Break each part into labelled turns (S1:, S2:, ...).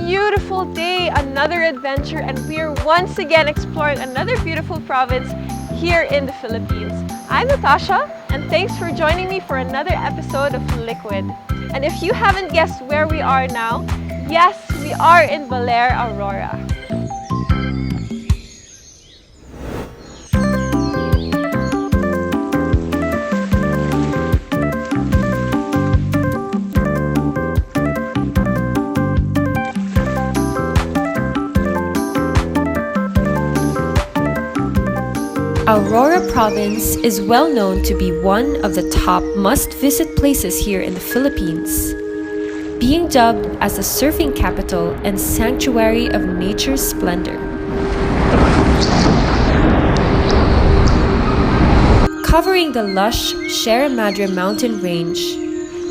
S1: beautiful day, another adventure, and we are once again exploring another beautiful province here in the Philippines. I'm Natasha, and thanks for joining me for another episode of Liquid. And if you haven't guessed where we are now, yes, we are in Baler, Aurora.
S2: Aurora Province is well known to be one of the top must-visit places here in the Philippines, being dubbed as the surfing capital and sanctuary of nature's splendor. Covering the lush Sierra Madre mountain range,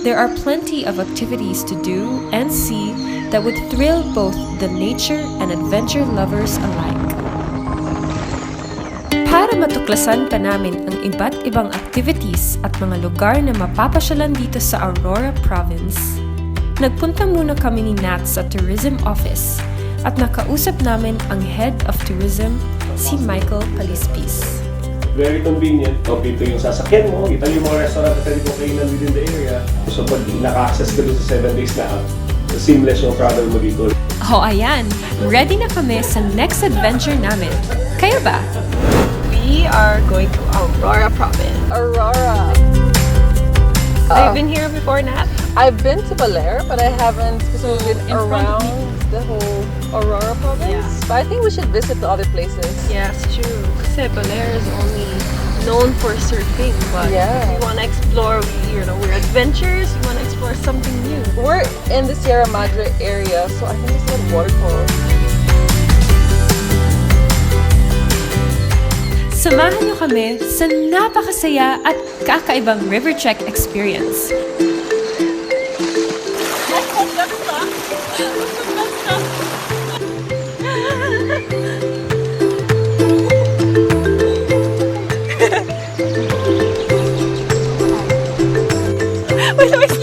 S2: there are plenty of activities to do and see that would thrill both the nature and adventure lovers alike. Para matuklasan pa namin ang iba't ibang activities at mga lugar na mapapasyalan dito sa Aurora Province, nagpunta muna kami ni Nat sa Tourism Office at nakausap namin ang Head of Tourism, si Michael Palispis.
S3: Very convenient. Dito yung sasakyan mo, kita yung mga restaurant na pwede mo kainan within the area. So pag naka-access ka doon sa 7 days na seamless yung travel mo dito.
S2: Oh, ayan! Ready na kami sa next adventure namin. Kayo ba?
S1: We are going to Aurora Province.
S4: Aurora.
S1: Have you been here before, Nat?
S4: I've been to Baler, but I haven't specifically been around the whole Aurora Province.
S1: Yeah.
S4: But I think we should visit the other places.
S1: Yes, true. Kasi Baler is only known for surfing, but
S4: Yeah.
S1: we want to explore, we're adventurers, we want to explore something new.
S4: We're in the Sierra Madre area, so I think it's a waterfall.
S2: Samahan niyo kami sa napakasaya at kakaibang river trek experience.
S1: Wait.